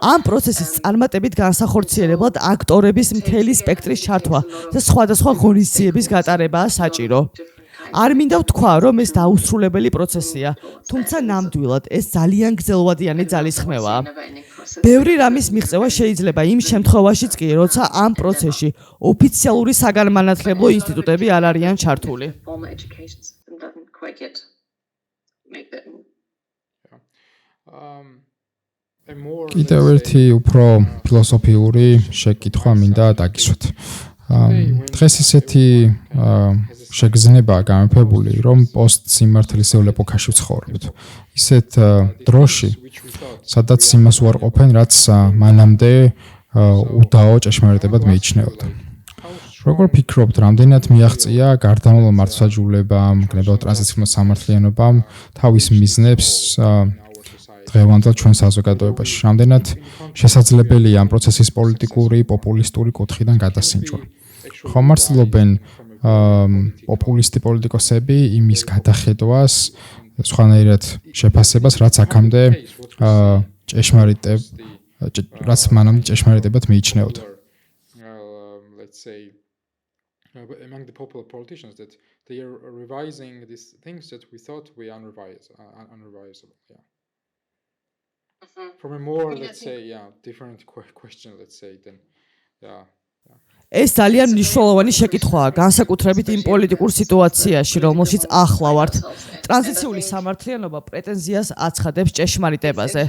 ამ პროცესის წარმატებით განსახორციელებლად აქტორების მთელი სპექტრის ჩართვა და სხვადასხვა ღონისძიების გატარებაა საჭირო. არ მინდა ვთქვა, რომ ეს დაუსრულებელი პროცესია, თუმცა ნამდვილად ეს ძალიან გრძელვადიანი ძალისხმევაა. ბევრი რამის მიღწევა შეიძლება იმ შემთხვევაშიც კი, როცა ამ პროცესში ოფიციალური საგანმანათლებლო ინსტიტუტები არ არიან ჩართული. კიდევ ერთი უფრო ფილოსოფიური შეკითხვა მინდა დაგისვათ. დღეს ისეთი შეგრძნებაა გამეფებული, რომ პოსტსიმართლისეულ ეპოქაში ვცხოვრობთ. ისეთ დროში, სადაც იმას უარყოფენ, რაც მანამდე უდაო ჭეშმარიტებად მიიჩნეოდა. როგორ ფიქრობთ, რამდენად მიაღწია გარდამავალ მართლმსაჯულებამ, გნებავ ტრანზიციურ სამართლიანობამ თავის მიზნებს დღევანდელ ჩვენ საზოგადოებაში? რამდენად შესაძლებელია ამ პროცესის პოლიტიკური, პოპულისტური კუთხიდან გადასინჯვა? ხომ არსებობენ პოპულისტი პოლიტიკოსები იმის გადახედვას, სხვანაირად შეფასებას, რაც აქამდე რაც მანამდე ჭეშმარიტებად მიიჩნეოდა? Let's say among the popular politicians that they are revising these things that we thought were unrevisable. Yeah. From a more, let's say, different question, let's say, then, yeah. ეს ძალიან მნიშვნელოვანი შეკითხვაა, განსაკუთრებით იმ პოლიტიკურ სიტუაციაში, რომელშიც ახლა ვართ. ტრანზიციული სამართლიანობა პრეტენზიას აცხადებს ჭეშმარიტებაზე.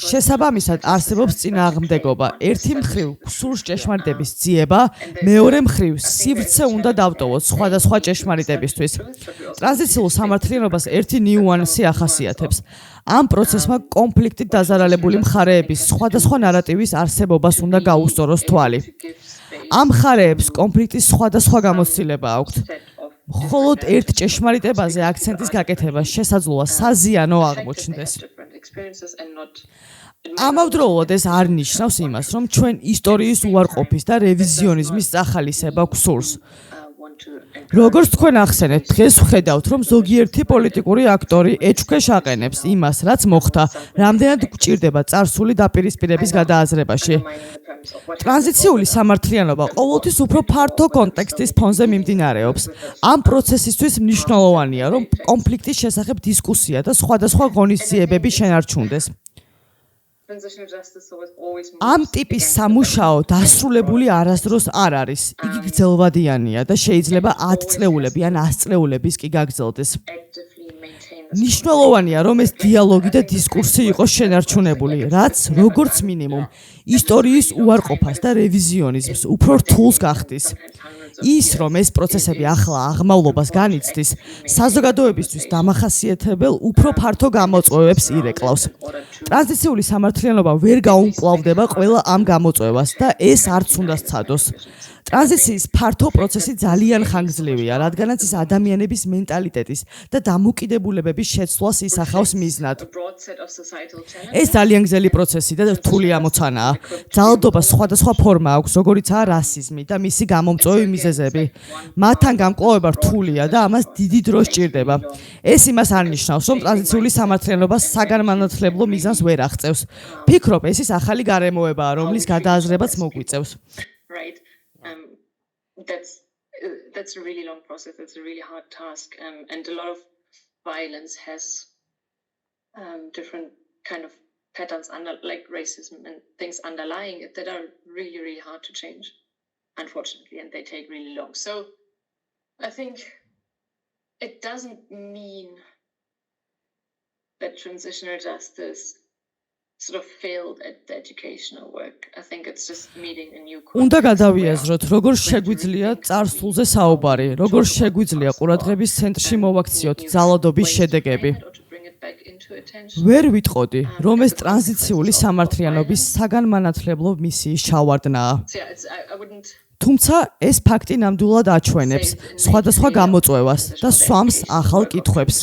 შესაბამისად, არსებობს წინააღმდეგობა. ერთი მხრივ გსურს ჭეშმარიტების ძიება, მეორე მხრივ სივრცე უნდა დავტოვოთ სხვადასხვა ჭეშმარიტებისთვის. ტრანზიციულ სამართლიანობას ერთი ნიუანსი ახასიათებს. ამ პროცესმა კონფლიქტით დაზარალებული მხარეების სხვადასხვა ნარატივის არსებობას უნდა გაუსწოროს თვალი. ამ მხარეებს კონფლიქტის სხვადასხვა გამოცდილება აქვთ. მხოლოდ ერთ ჭეშმარიტებაზე აქცენტის გაკეთება შესაძლოა საზიანო აღმოჩნდეს. ამავდროულად ეს არ ნიშნავს იმას, რომ ჩვენ ისტორიის უარყოფის და რევიზიონიზმის წახალისება გვსურს. როგორც თქვენ ახსენეთ, დღეს ვხედავთ, რომ ზოგიერთი პოლიტიკური აქტორი ეჭვქვეშ აყენებს იმას, რაც მოხდა, რამდენად გვჭირდება წარსული დაპირისპირების გადააზრებაში. ტრანზიციული სამართლიანობა ყოველთვის უფრო ფართო კონტექსტის ფონზე მიმდინარეობს. ამ პროცესისთვის მნიშვნელოვანია, რომ კონფლიქტის შესახებ დისკუსია და სხვადასხვა ღონისძიებები შენარჩუნდეს. ამ ტიპის სამუშაო დასრულებული არასდროს არ არის. იგი გრძელვადიანია და შეიძლება 10 წლეულები ან 100 წლეულების კი გაგრძელდეს. მნიშვნელოვანია, რომ ეს დიალოგი და დისკურსი იყოს შენარჩუნებული, რაც როგორც მინიმუმ ისტორიის უარყოფას და რევიზიონიზმს უფრო რთულს გახდის. ის, რომ ეს პროცესები ახლა აღმავლობას განიცდის, საზოგადოებისთვის დამახასიათებელ უფრო ფართო გამოწვევებს ირეკლავს. ტრანზიციული სამართლიანობა ვერ გაუმკლავდება ყველა ამ გამოწვევას და ეს არც უნდა სცადოს. ტრანზიციის ფართო პროცესი ძალიან ხანგრძლივია, რადგანაც ის ადამიანების მენტალიტეტის და დამოკიდებულებების შეცვლას ისახავს მიზნად. ეს ძალიან გრძელი პროცესი და რთული ამოცანაა. ძალადობას სხვადასხვა ფორმა აქვს, როგორიცაა რასიზმი და მისი გამომწვევი მიზეზები. მათთან გამკლავება რთულია და ამას დიდი დრო სჭირდება. ეს იმას არ ნიშნავს, რომ ტრანზიციული სამართლიანობა საგანმანათლებლო მიზანს ვერ აღწევს. ფიქრობ, ეს ის ახალი გარემოებაა, რომლის გადააზრებაც მოგვიწევს. That's a really long process. That's a really hard task, and a lot of violence has different kind of patterns like racism and things underlying it that are really, really hard to change, unfortunately, and they take really long. So I think it doesn't mean that transitional justice sort of failed at the educational work. I think it's just meeting a new context. უნდა გადავიაზროთ, როგორ შეგვიძლია წარსულზე საუბარი, როგორ შეგვიძლია ყურადღების ცენტრში მოვაქციოთ ძალადობის შედეგები. ვერ ვიტყოდი, რომ ეს ტრანზიციული სამართლიანობის საგანმანათლებლო მისიის ჩავარდნაა. თუმცა ეს ფაქტი ნამდვილად აჩვენებს სხვადასხვა გამოწვევას და swams ახალ კითხვებს.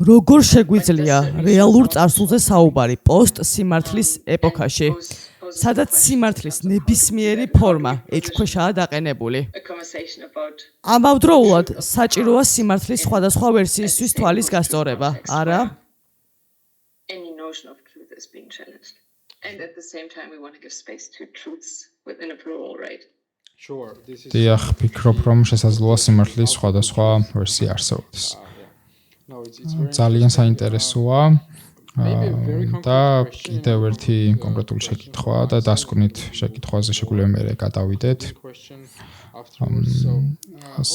Როგორ შეგვიძლია რეალურ წარსულზე საუბარი პოსტ-სიმართლის ეპოქაში, სადაც სიმართლის ნებისმიერი ფორმა ეჭვქვეშაა დაყენებული? ამავდროულად საჭიროა სიმართლის სხვადასხვა ვერსიისთვის თვალის გასწორება, არა? Any notion of truth is being challenged. And at the same time, we want to give space to truths within a plural, right? Sure, this is დიახ, ფიქრობ, რომ შესაძლოა სიმართლის სხვადასხვა ვერსია არსებობს. no, it's very ძალიან საინტერესოა maybe a very და concrete question. კიდევ ერთი კონკრეტული შეკითხვა და დასკვნით შეკითხვაზე შეგვიძლია მე გადავიდეთ. Question afterwards. So,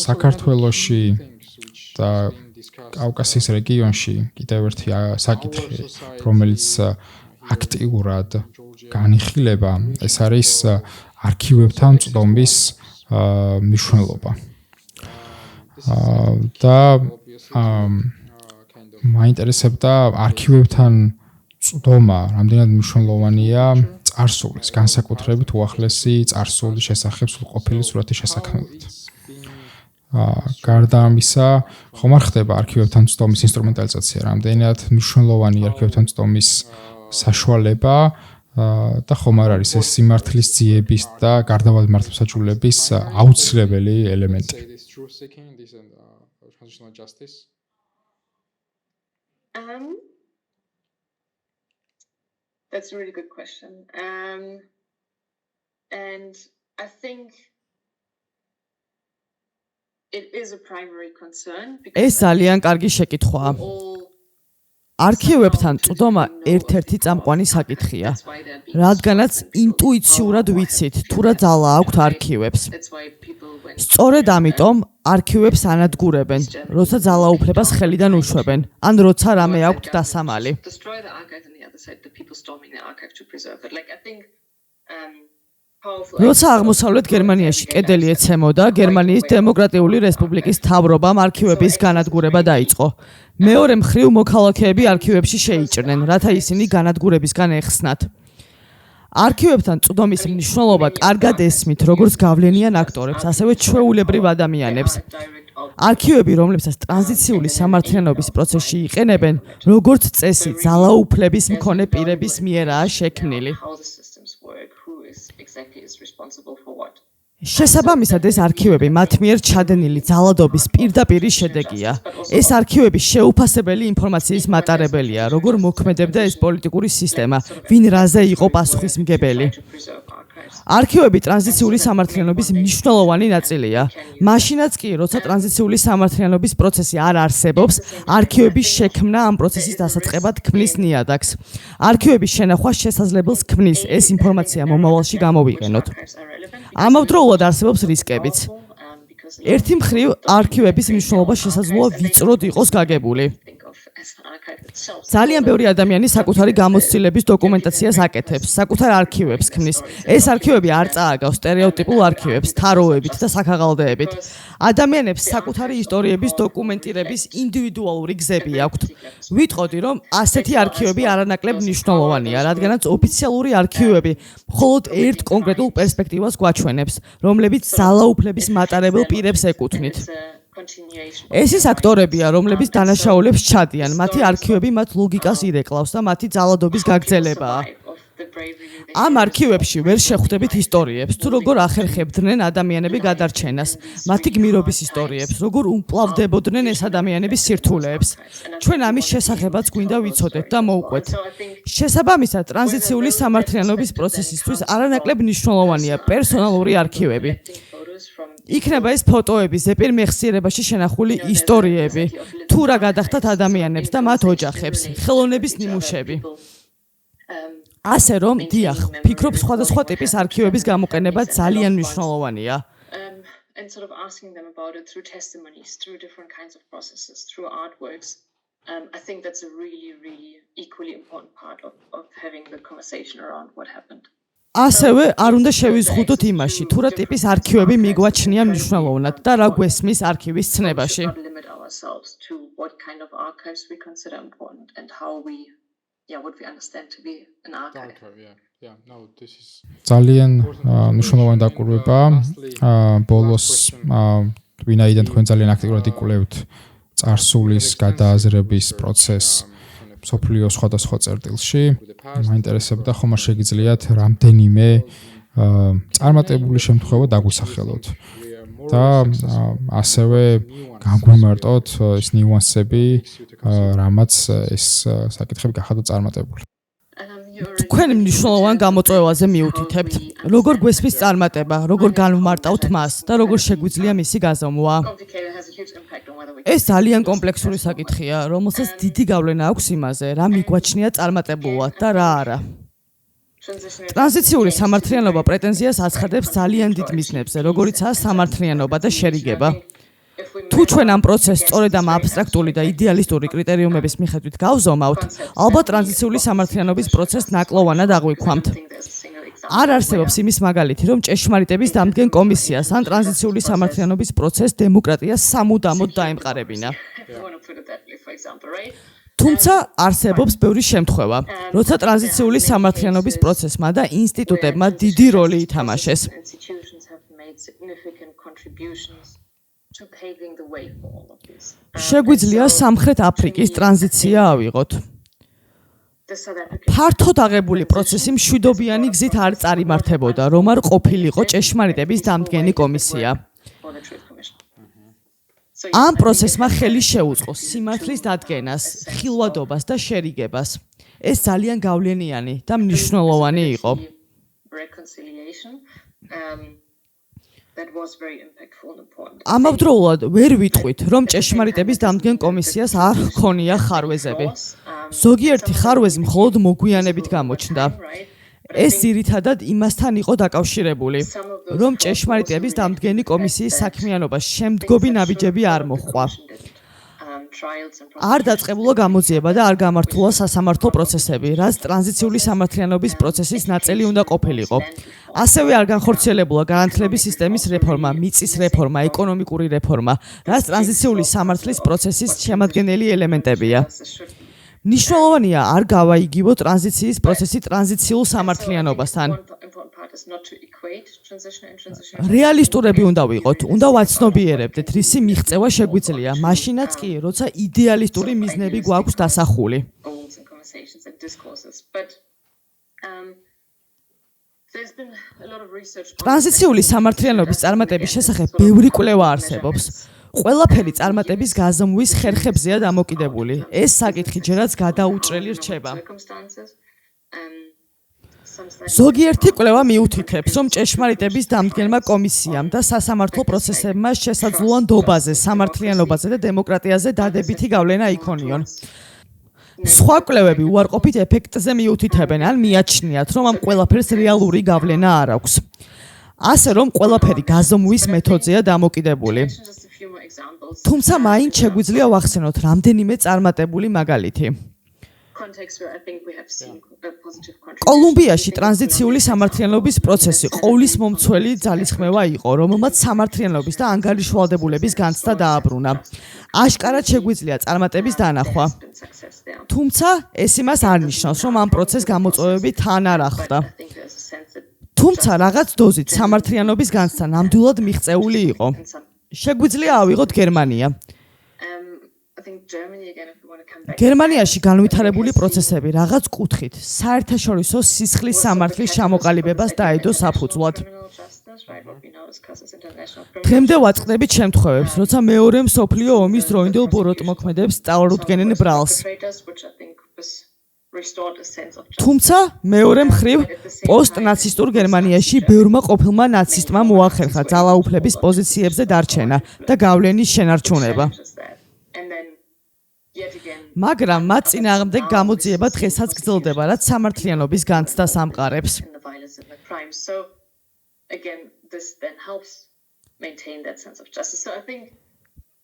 საქართველოში things which და have been discussed კავკასიის რეგიონში კიდევ ერთი საკითხი, რომელიც აქტიურად განიხილება, ეს არის არქივებთან წვდომის მნიშვნელობა. და kind of მაინტერესებდა არქივებთან წვდომა რამდენად მნიშვნელოვანია წარსულის, განსაკუთრებით უახლესი წარსულის შესახებ სრულყოფილი სურათის შესაქმნელად. გარდა ამისა, ხომ არ ხდება არქივებთან წვდომის ინსტრუმენტალიზაცია, რამდენად მნიშვნელოვანი არქივებთან წვდომის საშუალება და ხომ არ არის ეს სიმართლის ძიების და გარდავალ მართლმსაჯულების აუცილებელი ელემენტი. say this truth seeking, this and transitional justice. That's a really good question. And I think it is a primary concern ეს ძალიან კარგი შეკითხვაა. all არქივებთან წვდომა ერთ-ერთი წამყვანი საკითხია, რადგანაც ინტუიციურად ვიცით, თუ რა ძალა აქვთ არქივებს. that's why people when სწორედ ამიტომ არქივებს ანადგურებენ, როცა ძალაუფლებას ხელიდან უშვებენ, ან როცა რამე აქვთ დასამალი. destroy the archive and the other side the people storming the archive to preserve it. Like I think powerful როცა აღმოსავლეთ გერმანიაში კედელი ეცემოდა, გერმანიის დემოკრატიული რესპუბლიკის მთავრობამ არქივების განადგურება დაიწყო. მეორე მხრივ მოქალაქეები არქივებში შეიჭრნენ, რათა ისინი განადგურებისგან ეხსნათ. არქივებთან წვდომის მნიშვნელობა კარგად ესმით, როგორც გავლენიან აქტორებს, ასევე ჩვეულებრივ ადამიანებს. არქივები, რომლებსაც ტრანზიციული სამართლიანობის პროცესში იყენებენ, როგორც წესი, ძალაუფლების მქონე პირების მიერაა შექმნილი. how the systems work, who is exactly is responsible for what. შესაბამისად, ეს არქივები მათ მიერ ჩადენილი ძალადობის პირდაპირი შედეგია. ეს არქივები შეუფასებელი ინფორმაციის მატარებელია, როგორ მოქმედებდა ეს პოლიტიკური სისტემა, ვინ რაზე იყო პასუხისმგებელი. To preserve archives. არქივები ტრანზიციული სამართლიანობის მნიშვნელოვანი ნაწილია. მაშინაც კი, როცა ტრანზიციული სამართლიანობის პროცესი არ არსებობს, არქივების შექმნა ამ პროცესის დასაწყებად ქმნის ნიადაგს. არქივების შენახვა შესაძლებელს ქმნის ეს ინფორმაცია მომავალში გამოვიყენოთ. Archives are relevant ამავდროულად არსებობს რისკებიც. because ერთი მხრივ არქივების მნიშვნელობა შესაძლოა ვიწროდ იყოს გაგებული. think of as an archive itself. ძალიან ბევრი ადამიანი საკუთარი გამოცდილების დოკუმენტაციას აკეთებს, საკუთარ არქივებს ქმნის. ეს არქივები არ წააგავს სტერეოტიპულ არქივებს, თაროებით და საქაღალდეებით. ადამიანებს საკუთარი ისტორიების დოკუმენტირების ინდივიდუალური გზები აქვთ. ვიტყოდი, რომ ასეთი არქივები არანაკლებ მნიშვნელოვანია, რადგანაც ოფიციალური არქივები მხოლოდ ერთ კონკრეტულ პერსპექტივას გვაჩვენებს, რომლებიც ძალაუფლების მატარებელ პირებს ეკუთვნით. It's a continuation. ეს ის აქტორებია, რომლებიც დანაშაულებს ჩადიან, მათი არქივები მათ ლოგიკას ირეკლავს და მათი ძალადობის გაგრძელებაა. Of the bravery they ამ არქივებში ვერ შეხვდებით ისტორიებს, თუ როგორ ახერხებდნენ ადამიანები გადარჩენას, მათი გმირობის ისტორიებს, როგორ უმკლავდებოდნენ ეს ადამიანების სირთულეებს. ჩვენ ამის შესახებაც გვინდა ვიცოდეთ და მოვყვეთ. So I think შესაბამისად, ტრანზიციული სამართლიანობის პროცესისთვის არანაკლებ მნიშვნელოვანია პერსონალური არქივები. photos from იქნება ეს ფოტოები, ზეპირ მეხსიერებაში შენახული ისტორიები, თუ რა გადახდათ ადამიანებს და მათ ოჯახებს, ხელოვნების ნიმუშები. ასე რომ, დიახ, ფიქრობ სხვადასხვა ტიპის არქივების გამოყენება ძალიან მნიშვნელოვანია. and sort of asking them about it through testimonies, through different kinds of processes, through artworks. I think that's a really, really equally important part of having the conversation around what happened. ასევე არ უნდა შევიზღუდოთ იმაში, თუ რა ტიპის არქივები მიგვაჩნია მნიშვნელოვნად და რა გვესმის არქივის ცნებაში. Not limit ourselves to what kind of archives we consider important and how we what we understand to be an archive. No, this is ძალიან მნიშვნელოვანი დაკვირვება. ბოლოს ვინაიდან თქვენ ძალიან აქტიურად იკვლევთ წარსულის გადააზრების პროცესს მსოფლიო სხვადასხვა წერტილში, მაინტერესებდა ხომ არ შეგიძლიათ რამდენიმე წარმატებული შემთხვევა დაგვისახელოთ და ასევე განგვიმარტოთ ის ნიუანსები, რამაც ეს საკითხები გახადოთ წარმატებული. თქვენ მნიშვნელოვან გამოწვევაზე მიუთითებთ, როგორ გვესმის წარმატება, როგორ განვმარტავთ მას და როგორ შეგვიძლია მისი გაზომვა. ეს ძალიან კომპლექსური საკითხია, რომელსაც დიდი გავლენა აქვს იმაზე, რა მიგვაჩნია წარმატებულად და რა არა. ტრანზიციული სამართლიანობა პრეტენზიას აცხადებს ძალიან დიდ მიზნებზე, როგორიცაა სამართლიანობა და შერიგება. თუ ჩვენ ამ პროცესს სწორედ ამ აბსტრაქტული და იდეალისტური კრიტერიუმების მიხედვით გავზომავთ, ალბათ ტრანზიციული სამართლიანობის პროცესს ნაკლოვანად აღვიქვამთ. არ არსებობს იმის მაგალითი, რომ ჭეშმარიტების დამდგენ კომისიას ან ტრანზიციული სამართლიანობის პროცესს დემოკრატია სამუდამოდ დაემყარებინა. თუმცა არსებობს ბევრი შემთხვევა, როცა ტრანზიციული სამართლიანობის პროცესმა და ინსტიტუტებმა დიდი როლი ითამაშეს. შეგვიძლია სამხრეთ აფრიკის ტრანზიცია ავიღოთ. ფართოდ აღებული პროცესი მშვიდობიანი გზით არ წარიმართებოდა, რომ არ ყოფილიყო ჭეშმარიტების დამდგენი კომისია. ამ პროცესმა ხელი შეუწყო სიმართლის დადგენას, ხილვადობას და შერიგებას. ეს ძალიან გავლენიანი და მნიშვნელოვანი იყო. ამავდროულად ვერ ვიტყვით, რომ ჭეშმარიტების დამდგენ კომისიას არ ჰქონია ხარვეზები. ზოგიერთი ხარვეზი მხოლოდ მოგვიანებით გამოჩნდა. ეს ძირითადად იმასთან იყო დაკავშირებული, რომ ჭეშმარიტების დამდგენი კომისიის საქმიანობას შემდგომი ნაბიჯები არ მოჰყვა. არ დაწყებულა გამოძიება და არ გამართულა სასამართლო პროცესები, რაც ტრანზიციული სამართლიანობის პროცესის ნაწილი უნდა ყოფილიყო. ასევე არ განხორციელებულა განათლების სისტემის რეფორმა, მიწის რეფორმა, ეკონომიკური რეფორმა, რაც ტრანზიციული სამართლის პროცესის შემადგენელი ელემენტებია. მნიშვნელოვანია არ გავაიგივო ტრანზიციის პროცესი ტრანზიციულ სამართლიანობასთან. რეალისტურები უნდა ვიყოთ, უნდა ვაცნობიერებდეთ, რისი მიღწევა შეგვიძლია, მაშინაც კი, როცა იდეალისტური მიზნები გვაქვს დასახული. ტრანზიციული სამართლიანობის წარმატების შესახებ ბევრი კვლევა არსებობს. ყველაფერი წარმატების გაზომვის ხერხებზეა დამოკიდებული. ეს საკითხი ჯერაც გადაუჭრელი რჩება. ზოგიერთი კვლევა მიუთითებს, რომ ჭეშმარიტების დამდგენმა კომისიამ და სასამართლო პროცესებმა შესაძლოა სამართლიანობაზე და დემოკრატიაზე დადებითი გავლენა იქონიონ. სხვა კვლევები უარყოფით ეფექტზე მიუთითებენ ან მიაჩნიათ, რომ ამ ყველაფერს რეალური გავლენა არ აქვს. ასე რომ ყველაფერი გაზომვის მეთოდზეა დამოკიდებული. თუმცა მაინც შეგვიძლია ვახსენოთ რამდენიმე წარმატებული მაგალითი. კოლუმბიაში ტრანზიციული სამართლიანობის პროცესი ყოვლის მომცველი ძალისხმევა იყო, რომელმაც სამართლიანობის და ანგარიშვალდებულების განცდა დააბრუნა. აშკარად შეგვიძლია წარმატების დანახვა. თუმცა ეს იმას არ ნიშნავს, რომ ამ პროცესს გამოწვევები თან არ ახლდა. თუმცა რაღაც დოზით სამართლიანობის განცდა ნამდვილად მიღწეული იყო. შეგვიძლია ავიღოთ გერმანია. გერმანიაში განვითარებული პროცესები რაღაც კუთხით საერთაშორისო სისხლის სამართლის ჩამოყალიბებას დაედო საფუძვლად. დღემდე ვაწყდებით შემთხვევებს, როცა მეორე მსოფლიო ომის დროინდელ ბოროტმოქმედებს წაუდგენენ ბრალს. თუმცა მეორე მხრივ პოსტ-ნაცისტურ გერმანიაში ბევრმა ყოფილმა ნაცისტმა მოახერხა ძალაუფლების პოზიციებზე დარჩენა და გავლენის შენარჩუნება. მაგრამ მათ წინააღმდეგ გამოძიება დღესაც გრძელდება, რაც სამართლიანობის განცდას ამყარებს.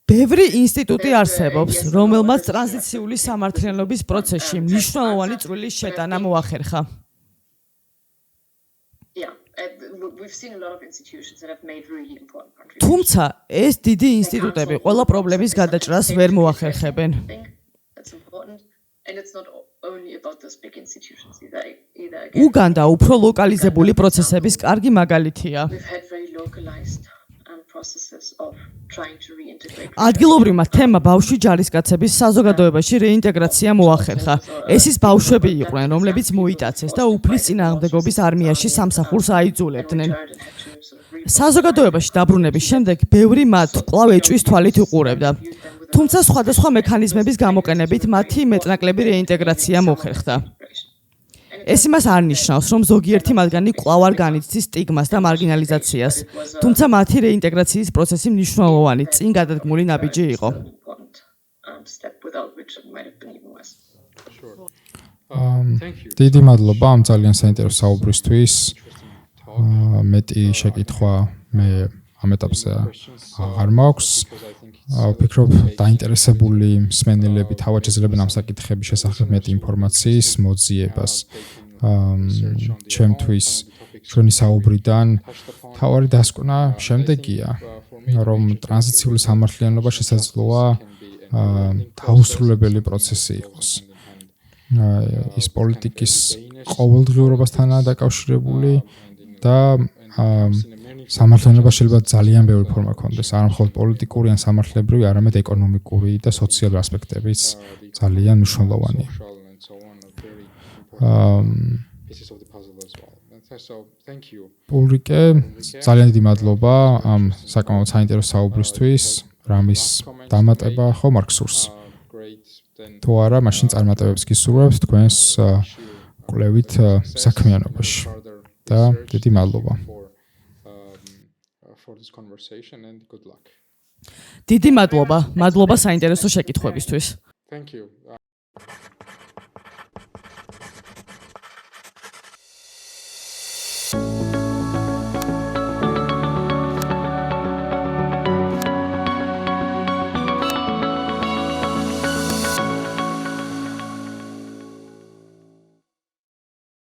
ბევრი ინსტიტუტი არსებობს, რომელმაც ტრანზიციული სამართლიანობის პროცესში მნიშვნელოვანი წვლილი შეტანა მოახერხა. თუმცა ეს დიდი ინსტიტუტები ყველა პრობლემის გადაჭრას ვერ მოახერხებენ. only about those big institutions either. უგანდა უფრო ლოკალიზებული პროცესების კარგი მაგალითია. We've had very localized processes of trying to reintegrate. ადგილობრივმა თემმა ბავშვი ჯარისკაცების საზოგადოებაში რეინტეგრაცია მოახერხა. ეს ის ბავშვები იყვნენ, რომლებიც მოიტაცეს და უფლის წინააღმდეგობის არმიაში სამსახურს აიძულებდნენ. საზოგადოებაში დაბრუნების შემდეგ ბევრი მათ კვლავ ეჭვის თვალით უყურებდა. თუმცა სხვადასხვა მექანიზმების გამოყენებით მათი მეტნაკლები რეინტეგრაცია მოხერხდა. ეს იმას არ ნიშნავს, რომ ზოგიერთი მათგანი კვლავ არ განიცდის სტიგმას და მარგინალიზაციას, თუმცა მათი რეინტეგრაციის პროცესი მნიშვნელოვანი, წინ გადადგმული ნაბიჯი იყო. დიდი მადლობა ამ ძალიან საინტერესო საუბრისთვის. მეტი შეკითხვა მე ამ ეტაპზე აღარ მაქვს. ვფიქრობ, დაინტერესებული მსმენელები თავად შეძლებენ ამ საკითხების შესახებ მეტი ინფორმაციის მოძიებას. ჩემთვის ჩვენი საუბრიდან თავარი დასკვნა შემდეგია, რომ ტრანზიციული სამართლიანობა შესაძლოა დაუსრულებელი პროცესი იყოს. ის პოლიტიკის ყოველდღიურობასთანაა დაკავშირებული და სამართლიანობა შეიძლება ძალიან ბევრი ფორმა ჰქონდეს, არა მხოლოდ პოლიტიკური ან სამართლებრივი, არამედ ეკონომიკური და სოციალური ასპექტებიც ძალიან მნიშვნელოვანია. Ulrike, ძალიან დიდი მადლობა ამ საკმაოდ საინტერესო საუბრისთვის. რამის დამატება ხომ არ გსურს? თუ არა, მაშინ წარმატებებს გისურვებთ თქვენს კვლევით საქმიანობაში. და დიდი მადლობა. დიდი მადლობა, მადლობა საინტერესო შეკითხვებისთვის. Thank you.